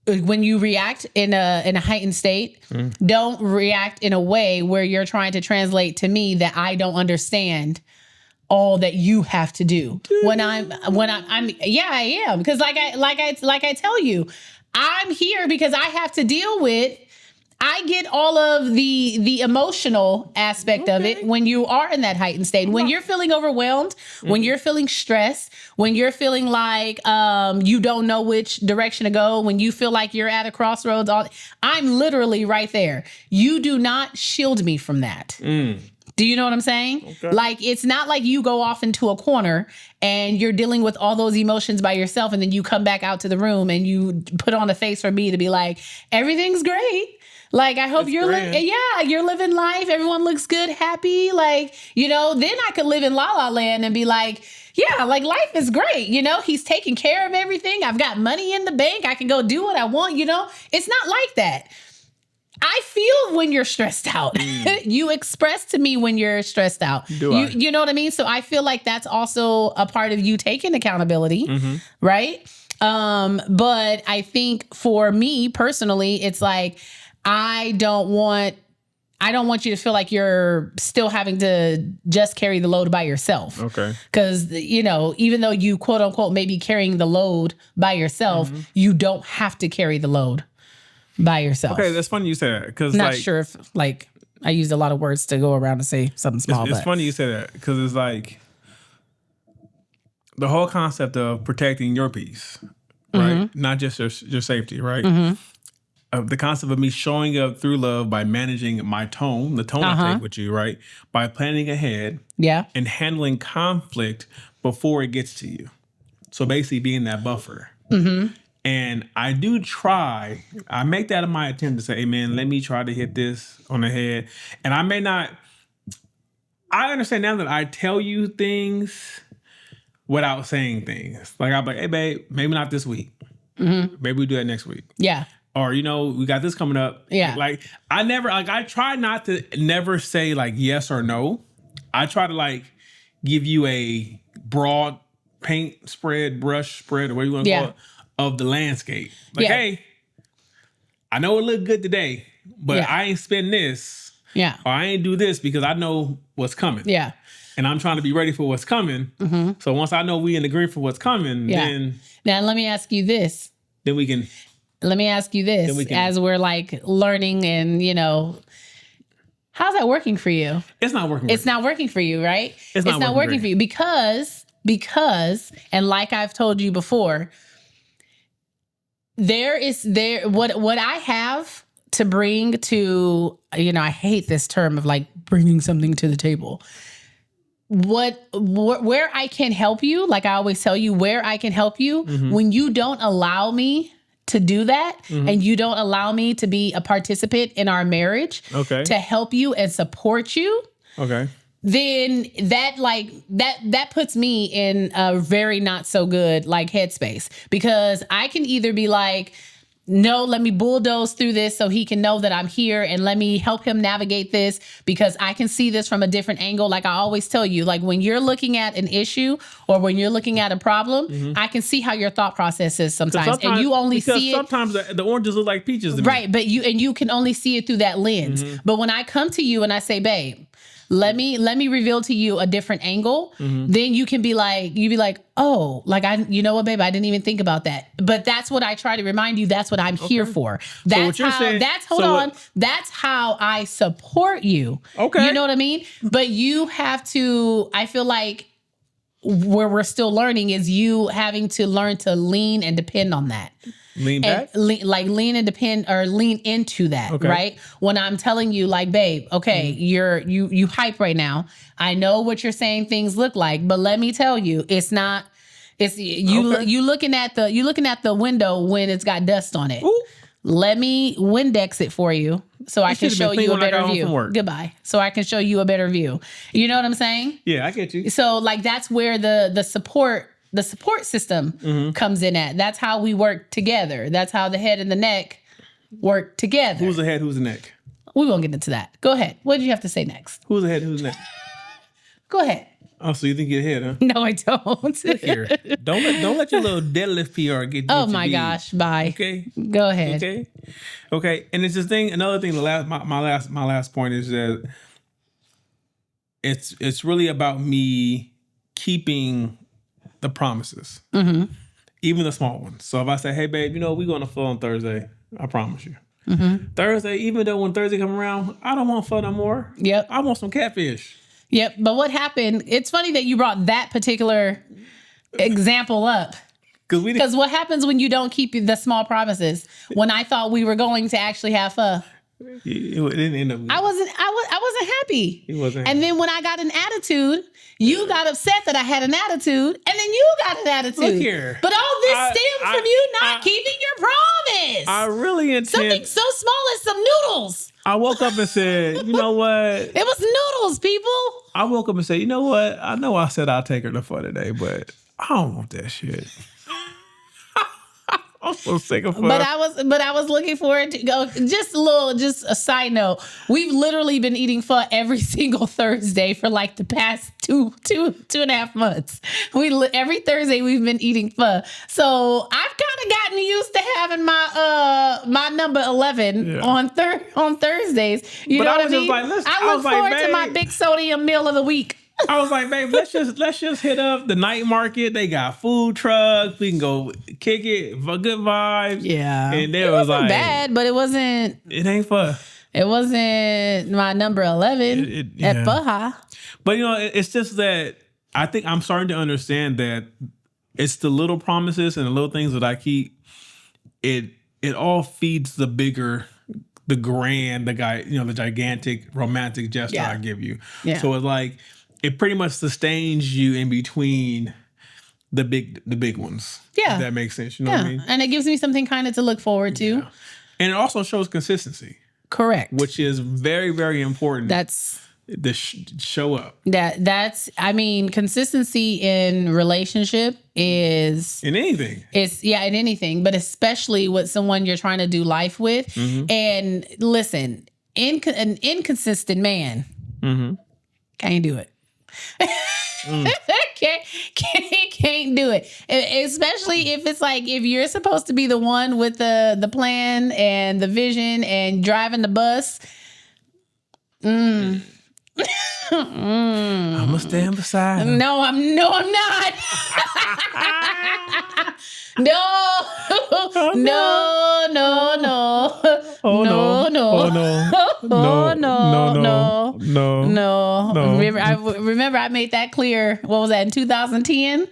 when you react in a heightened state, don't react in a way where you're trying to translate to me that I don't understand all that you have to do. When I'm yeah, I am. Because like I tell you, I'm here because I have to deal with, I get all of the emotional aspect of it when you are in that heightened state. When you're feeling overwhelmed, when you're feeling stressed, when you're feeling like you don't know which direction to go, when you feel like you're at a crossroads, I'm literally right there. You do not shield me from that. Do you know what I'm saying? Okay. Like, it's not like you go off into a corner and you're dealing with all those emotions by yourself and then you come back out to the room and you put on a face for me to be like, everything's great. Like, I hope you're living life. Everyone looks good, happy. Like, then I could live in La La Land and be like, yeah, like life is great. He's taking care of everything. I've got money in the bank. I can go do what I want. It's not like that. I feel when you're stressed out. You express to me when you're stressed out. You know what I mean? So I feel like that's also a part of you taking accountability, mm-hmm. right? But I think for me personally, it's like, I don't want you to feel like you're still having to just carry the load by yourself. Okay. Because, even though you quote unquote may be carrying the load by yourself, mm-hmm. you don't have to carry the load by yourself. Okay, that's funny you say that. Because not sure if I used a lot of words to go around and say something small. It's funny you say that because it's like the whole concept of protecting your peace, right? Mm-hmm. Not just your safety, right? Mm-hmm. The concept of me showing up through love by managing my tone, the tone I take with you, right? By planning ahead, and handling conflict before it gets to you. So basically being that buffer. Mm-hmm. And I do try, I make that my attempt to say, hey man, let me try to hit this on the head. And I may not I understand now that I tell you things without saying things. Like I'm like, hey babe, maybe not this week. Mm-hmm. Maybe we do that next week. Yeah. Or, we got this coming up. Yeah. Like I try not to never say like yes or no. I try to give you a broad brush spread, or what you want to call it, of the landscape. Like, hey, I know it looked good today, but I ain't spend this. Yeah. Or I ain't do this because I know what's coming. Yeah. And I'm trying to be ready for what's coming. Mm-hmm. So once I know we in agreement for what's coming, then... Now, let me ask you this. Then we can... Let me ask you this. As we're learning and, how's that working for you? It's not working. It's not working for you, right? It's not working for you because, and like I've told you before, what I have to bring to, I hate this term of bringing something to the table. Where I can help you, like I always tell you, where I can help you, when you don't allow me to do that, and you don't allow me to be a participant in our marriage, to help you and support you, then that puts me in a very not so good headspace, because I can either be like, no, let me bulldoze through this so he can know that I'm here, and let me help him navigate this because I can see this from a different angle. Like I always tell you, when you're looking at an issue or when you're looking at a problem, I can see how your thought process is sometimes and you only see it. Sometimes the oranges look like peaches to me. Right, but you can only see it through that lens. But when I come to you and I say, babe, let me reveal to you a different angle. Then you can be like, oh, you know what, babe, I didn't even think about that. But that's what I try to remind you. That's what I'm here for. That's that's how I support you. Okay. You know what I mean? But you have to, I feel like where we're still learning is you having to learn to lean and depend on that. Lean back? Lean and depend, or lean into that, right? When I'm telling you, babe, okay, you hype right now. I know what you're saying things look like, but let me tell you, it's not. It's you looking at the window when it's got dust on it. Ooh. Let me Windex it for you so I can show you a better view. Goodbye. So I can show you a better view. You know what I'm saying? Yeah, I get you. So that's where the support system comes in at. That's how we work together. That's how the head and the neck work together. Who's the head? Who's the neck? We won't get into that. Go ahead. What did you have to say next? Who's the head? Who's the neck? Go ahead. Oh, so you think you're the head, huh? No, I don't. Look here. Don't let your little deadlift PR get. Oh my gosh! Bye. Okay. Go ahead. Okay. And it's this thing. Another thing. My last point is that it's really about me keeping the promises, even the small ones. So if I say, hey, babe, we're going to pho on Thursday, I promise you. Thursday, even though when Thursday come around, I don't want pho no more. Yep. I want some catfish. Yep. But what happened, it's funny that you brought that particular example up. Because what happens when you don't keep the small promises? When I thought we were going to actually have pho, it didn't end up. I wasn't happy. He wasn't. And then when I got an attitude, you got upset that I had an attitude, and then you got an attitude. Look here. But all this stemmed from you not keeping your promise. I really intend something so small as some noodles. I woke up and said, you know what? It was noodles, people. I woke up and said, you know what? I know I said I'll take her to pho today, but I don't want that shit. I'm so sick of pho. But I was looking forward to go. Just a side note. We've literally been eating pho every single Thursday for the past two and a half months. Every Thursday we've been eating pho. So I've kind of gotten used to having my number 11 on Thursdays. You know what I mean? I look forward to my big sodium meal of the week. I was like, babe, let's just hit up the night market. They got food trucks. We can go kick it for good vibes. Yeah. And it wasn't bad, but it wasn't. It ain't fun. It wasn't my number 11 at Baja. But it's just that I think I'm starting to understand that it's the little promises and the little things that I keep. It all feeds the bigger, the grand, the gigantic romantic gesture I give you. Yeah. So it's it pretty much sustains you in between the big ones. Yeah. If that makes sense. You know what I mean? And it gives me something kind of to look forward to. Yeah. And it also shows consistency. Correct. Which is very, very important. That's show up. That's consistency in relationship is in anything. In anything, but especially with someone you're trying to do life with. Mm-hmm. And listen, an inconsistent man can't do it. Can't do it, especially if it's like if you're supposed to be the one with the plan and the vision and driving the bus. I'm gonna stand beside him. No, I'm not. No. Oh, no. Remember I made that clear. What was that, in 2010?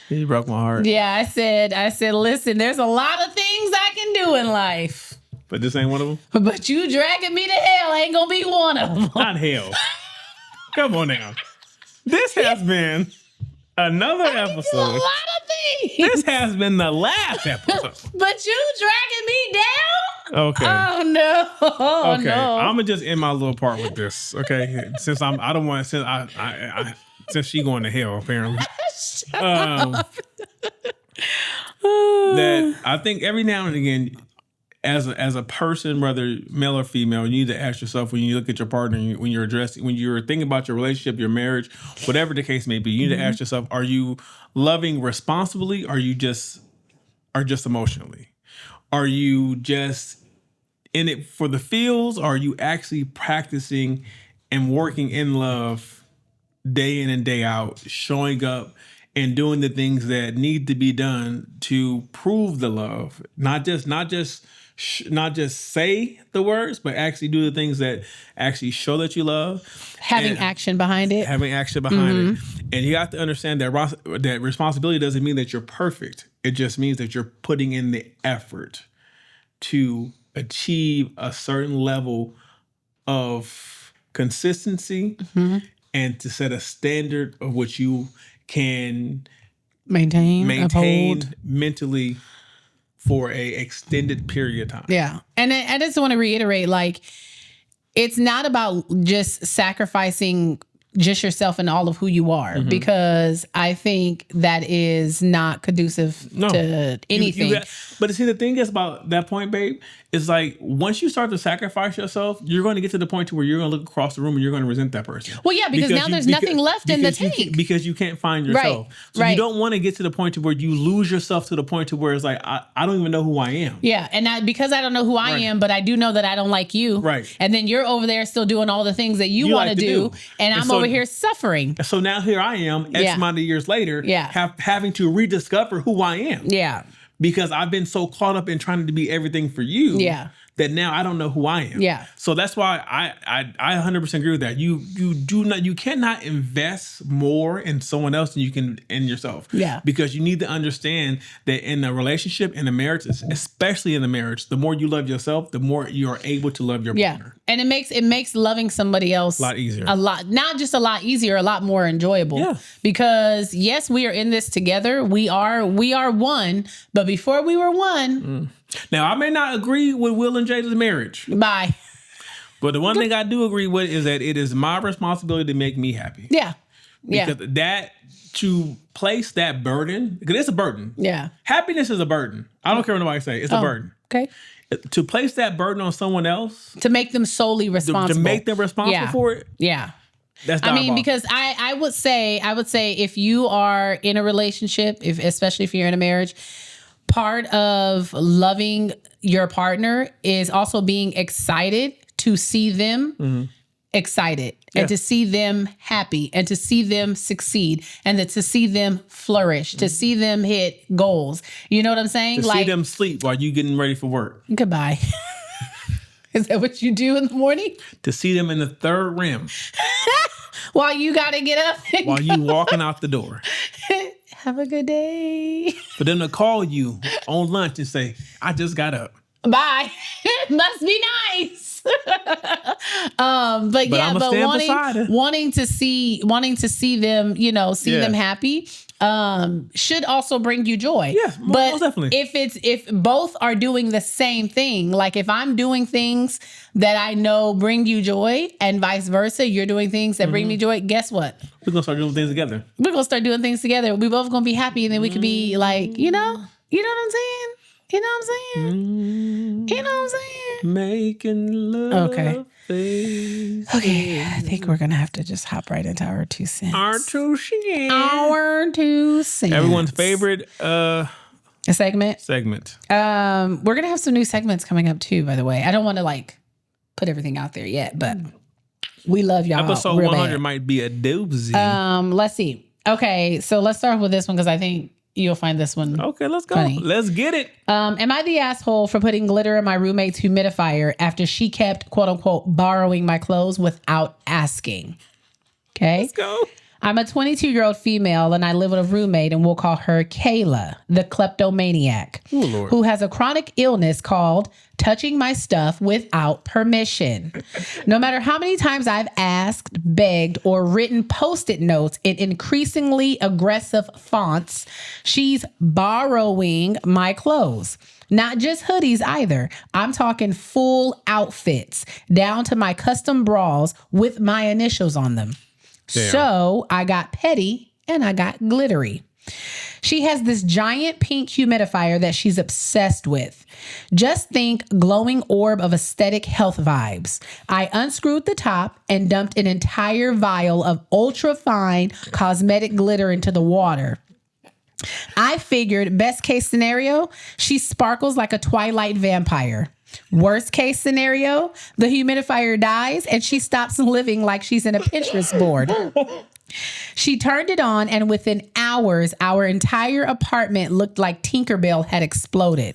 You broke my heart. Yeah, I said, listen, there's a lot of things I can do in life, but this ain't one of them. But you dragging me to hell ain't gonna be one of them. Not hell. Come on now. This has been another episode. A lot of things. This has been the last episode. But you dragging me down? Okay. Oh no. Okay. No. I'm gonna just end my little part with this. Okay. Since since she going to hell apparently. That I think every now and again, as a person, whether male or female, you need to ask yourself when you look at your partner, when you're thinking about your relationship, your marriage, whatever the case may be, you need to ask yourself: are you loving responsibly? Or are you just emotionally? Are you just in it for the feels? Or are you actually practicing and working in love day in and day out, showing up and doing the things that need to be done to prove the love? Not just say the words, but actually do the things that actually show that you love. Having action behind it. Having action behind it. And you have to understand that responsibility doesn't mean that you're perfect. It just means that you're putting in the effort to achieve a certain level of consistency and to set a standard of which you can maintain uphold mentally for a extended period of time. Yeah. And I just want to reiterate, like, it's not about just sacrificing just yourself and all of who you are, because I think that is not conducive to anything. But see, the thing is about that point, babe, is like once you start to sacrifice yourself, you're going to get to the point to where you're going to look across the room and you're going to resent that person. Well, yeah, because now there's nothing left in the tank. Because you can't find yourself. Right. So you don't want to get to the point to where you lose yourself to the point to where it's like, I don't even know who I am. Yeah. And because I don't know who I am, but I do know that I don't like you. Right. And then you're over there still doing all the things that you want to do. And I'm over here suffering. So now here I am, X amount of years later, having to rediscover who I am. Yeah. Because I've been so caught up in trying to be everything for you. Yeah. That now I don't know who I am. Yeah. So that's why I 100% agree with that. You cannot invest more in someone else than you can in yourself. Yeah. Because you need to understand that in a relationship, in a marriage, especially in a marriage, the more you love yourself, the more you are able to love your partner. And it makes loving somebody else a lot easier. Not just a lot easier, a lot more enjoyable. Yeah. Because yes, we are in this together. We are one, but before we were one. Now, I may not agree with Will and Jada's marriage. Bye. But the one thing I do agree with is that it is my responsibility to make me happy. Yeah. Because to place that burden, because it's a burden. Yeah. Happiness is a burden. I don't care what nobody say. It's a burden. Okay. To place that burden on someone else. To make them solely responsible. To make them responsible for it. Yeah. That's diabolical. Because I would say if you are in a relationship, especially if you're in a marriage, part of loving your partner is also being excited to see them excited and to see them happy and to see them succeed and to see them flourish, to see them hit goals. You know what I'm saying? To see them sleep while you getting ready for work. Goodbye. Is that what you do in the morning? To see them in the third rim. While you got to get up. While you walking out the door. Have a good day. For them to call you on lunch and say, I just got up. Bye. Must be nice. But wanting to see them, them happy. should also bring you joy. Yeah, most definitely. If both are doing the same thing, like if I'm doing things that I know bring you joy and vice versa, you're doing things that bring me joy, guess what? We're going to start doing things together. We're going to start doing things together. We both going to be happy, and then we could be like, you know what I'm saying? You know what I'm saying? You know what I'm saying? Making love. Okay. Okay, I think we're going to have to just hop right into our 2 cents. Our 2 cents. Our 2 cents. Everyone's favorite segment. We're going to have some new segments coming up too, by the way. I don't want to like put everything out there yet, but we love y'all. Episode 100 might be a doozy. Let's see. Okay, so let's start with this one because I think you'll find this one. Okay, let's go. Funny. Let's get it. Am I the asshole for putting glitter in my roommate's humidifier after she kept, quote unquote, borrowing my clothes without asking? Okay. Let's go. I'm a 22-year-old female and I live with a roommate, and we'll call her Kayla, the kleptomaniac, who has a chronic illness called touching my stuff without permission. No matter how many times I've asked, begged, or written Post-it notes in increasingly aggressive fonts, she's borrowing my clothes. Not just hoodies either. I'm talking full outfits down to my custom bras with my initials on them. Damn. So I got petty and I got glittery. She has this giant pink humidifier that she's obsessed with. Just think glowing orb of aesthetic health vibes. I unscrewed the top and dumped an entire vial of ultra fine cosmetic glitter into the water. I figured best case scenario, she sparkles like a Twilight vampire. Worst case scenario, the humidifier dies and she stops living like she's in a Pinterest board. She turned it on, and within hours, our entire apartment looked like Tinkerbell had exploded.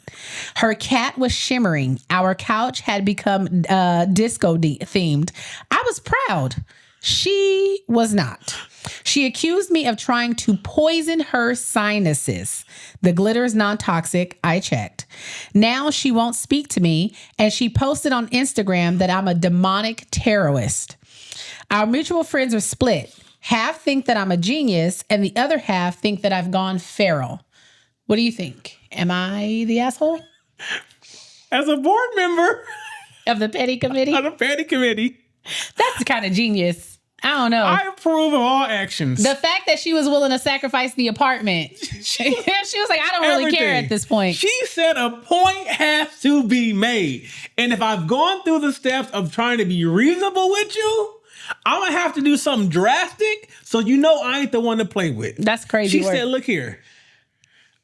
Her cat was shimmering. Our couch had become disco themed. I was proud. She was not. She accused me of trying to poison her sinuses. The glitter is non-toxic. I checked. Now she won't speak to me, and she posted on Instagram that I'm a demonic terrorist. Our mutual friends are split. Half think that I'm a genius, and the other half think that I've gone feral. What do you think? Am I the asshole? As a board member of the petty committee? Of the petty committee. That's kind of genius. I don't know. I approve of all actions. The fact that she was willing to sacrifice the apartment. She was like, I don't really care at this point. She said a point has to be made. And if I've gone through the steps of trying to be reasonable with you, I'm going to have to do something drastic so you know I ain't the one to play with. That's crazy. She said, look here.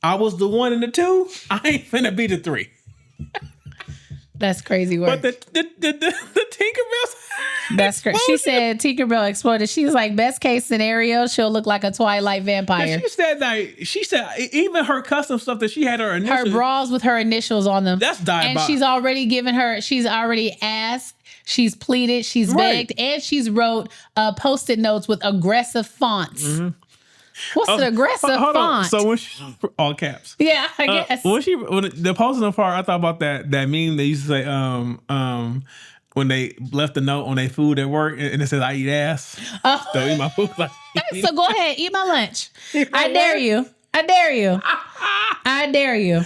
I was the 1 and the 2. I ain't finna be the 3. That's crazy work. But the Tinkerbell. That's crazy. She said Tinkerbell exploded. She's like, best case scenario, she'll look like a Twilight vampire. And she said even her custom stuff that she had her initials. Her bras with her initials on them. That's diabolical. And she's already asked, she's pleaded, she's begged, and she's wrote Post-it notes with aggressive fonts. Mm-hmm. What's an aggressive font? On. So when she, all caps. Yeah, I guess. When the posting part, I thought about that meme they used to say, when they left a note on their food at work and it says, I eat ass. So eat my food. Like, so go ahead, eat my lunch. I dare you. I dare you. I dare you.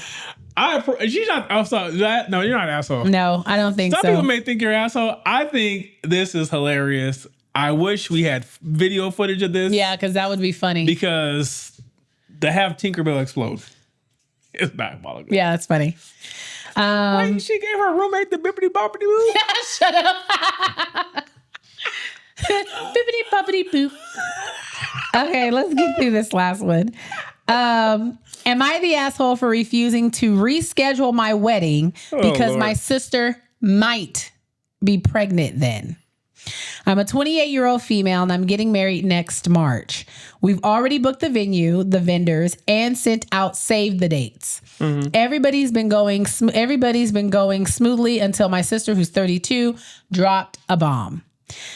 She's not also that. No, you're not an asshole. No, I don't think so. Some people may think you're an asshole. I think this is hilarious. I wish we had video footage of this. Yeah, because that would be funny. Because to have Tinkerbell explode, it's diabolical. Yeah, that's funny. Wait, she gave her roommate the bippity boppity boo? Shut up. Bippity boppity boo. Okay, let's get through this last one. Am I the asshole for refusing to reschedule my wedding because my sister might be pregnant then? I'm a 28-year-old female and I'm getting married next March. We've already booked the venue, the vendors, and sent out save the dates. Mm-hmm. Everybody's been going smoothly until my sister, who's 32, dropped a bomb.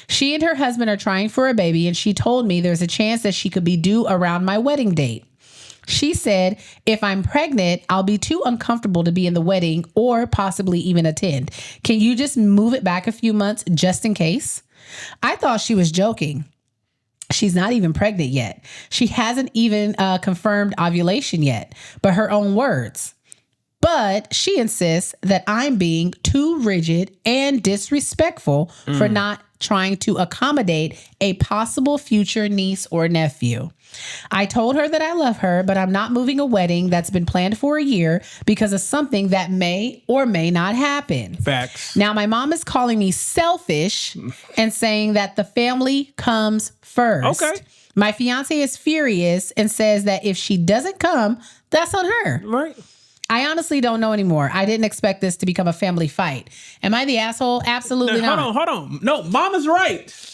She and her husband are trying for a baby, and she told me there's a chance that she could be due around my wedding date. She said, if I'm pregnant, I'll be too uncomfortable to be in the wedding or possibly even attend. Can you just move it back a few months just in case? I thought she was joking. She's not even pregnant yet. She hasn't even confirmed ovulation yet, but her own words. But she insists that I'm being too rigid and disrespectful for not trying to accommodate a possible future niece or nephew. I told her that I love her, but I'm not moving a wedding that's been planned for a year because of something that may or may not happen. Facts. Now, my mom is calling me selfish and saying that the family comes first. Okay. My fiance is furious and says that if she doesn't come, that's on her. Right. I honestly don't know anymore. I didn't expect this to become a family fight. Am I the asshole? Absolutely not. Hold on. No, mom is right.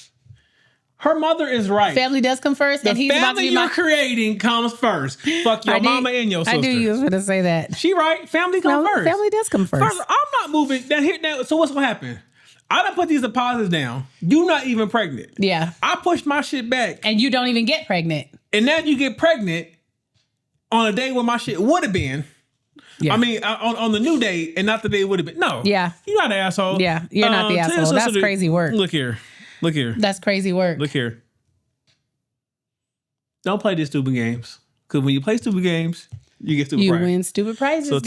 Her mother is right. Family does come first, and he's about to be you're creating comes first. Fuck your mama and your sister. I knew you was going to say that. She right. Family comes first. Family does come first. I'm not moving. So what's going to happen? I done put these deposits down. You're not even pregnant. Yeah. I pushed my shit back. And you don't even get pregnant. And now you get pregnant on a day when my shit would have been. Yeah. I mean, on the new day and not the day it would have been. No. Yeah. You're not the asshole. Yeah. You're not the asshole. That's crazy work. Look here. That's crazy work. Look here. Don't play these stupid games. Because when you play stupid games, you get stupid prizes. You win stupid prizes, so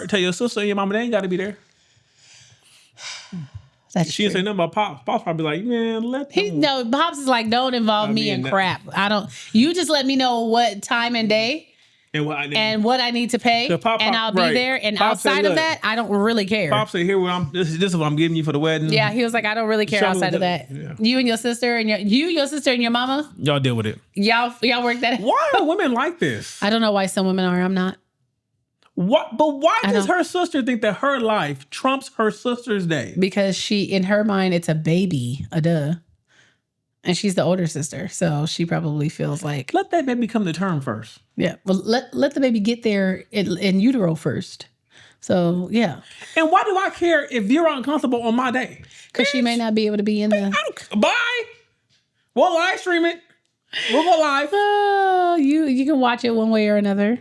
tell your sister and your mama they ain't got to be there. She didn't say nothing about Pops. Pops probably like, man, let them. No, Pops is like, don't involve me in crap. You just let me know what time and day. And what I need to pay, and I'll be there. And Pop outside of that, I don't really care. Pop said, "Here, this is what I'm giving you for the wedding." Yeah, he was like, "I don't really care outside of that." Yeah. You and your sister and your sister and your mama, y'all deal with it. Y'all work that. Why are women like this? I don't know why some women are. I'm not. What? But why does her sister think that her life trumps her sister's day? Because in her mind, it's a baby, duh. And she's the older sister, so she probably feels like... Let that baby come to term first. Yeah, well, let the baby get there in utero first. So, yeah. And why do I care if you're uncomfortable on my day? Because she may not be able to be in the... Bye! We'll live stream it. We'll go live. You can watch it one way or another.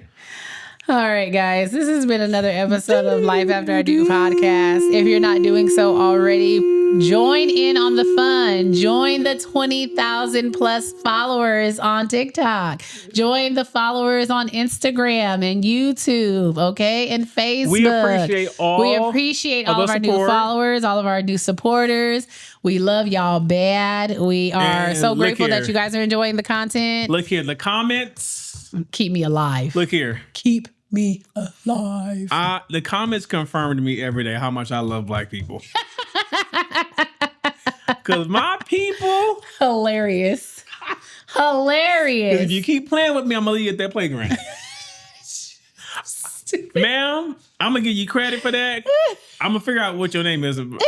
All right, guys. This has been another episode of Life After I Do podcast. If you're not doing so already, join in on the fun. Join the 20,000 plus followers on TikTok. Join the followers on Instagram and YouTube, okay? And Facebook. We appreciate all of our new followers, all of our new supporters. We love y'all bad. We are so grateful that you guys are enjoying the content. Look here, the comments. Keep me alive. Look here. Keep me alive. The comments confirm to me every day how much I love Black people. Because my people... Hilarious. If you keep playing with me, I'm going to leave you at that playground. Ma'am, I'm going to give you credit for that. I'm going to figure out what your name is. I'm going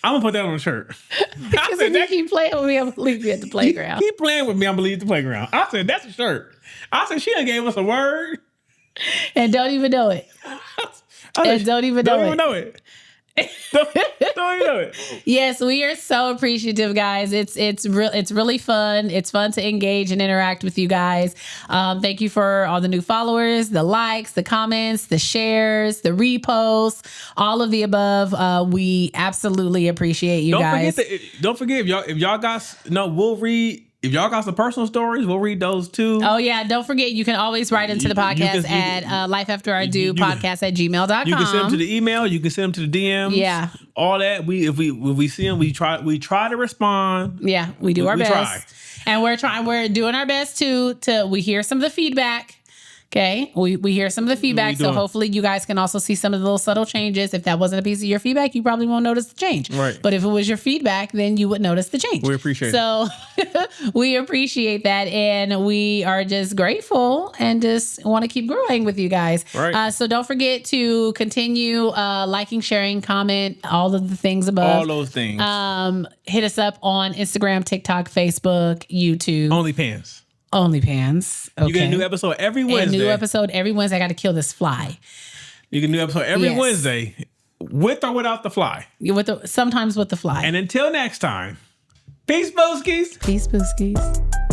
to put that on a shirt. Because if you keep playing with me, I'm going to leave you at the playground. Keep playing with me, I'm going to leave you at the playground. I said, that's a shirt. I said, she done gave us a word. And don't even know it. Don't even know it. Don't even know it. Yes, we are so appreciative, guys. It's really fun. It's fun to engage and interact with you guys. Thank you for all the new followers, the likes, the comments, the shares, the reposts, all of the above. We absolutely appreciate you guys. Don't forget if y'all got we'll read. If y'all got some personal stories, we'll read those too. Oh, yeah. Don't forget, you can always write into the podcast at lifeafterido@gmail.com. You can send them to the email. You can send them to the DMs. Yeah. All that. If we see them, we try to respond. Yeah, we do our best. And we're doing our best to we hear some of the feedback. Okay, we hear some of the feedback, so hopefully you guys can also see some of the little subtle changes. If that wasn't a piece of your feedback, you probably won't notice the change. Right. But if it was your feedback, then you would notice the change. We appreciate it. So we appreciate that, and we are just grateful and just want to keep growing with you guys. Right. So don't forget to continue liking, sharing, comment, all of the things above. All those things. Hit us up on Instagram, TikTok, Facebook, YouTube. OnlyPans. Okay. You get a new episode every Wednesday. I got to kill this fly. You get a new episode every Wednesday, with or without the fly. Sometimes with the fly. And until next time, peace, Booskies. Peace, Booskies.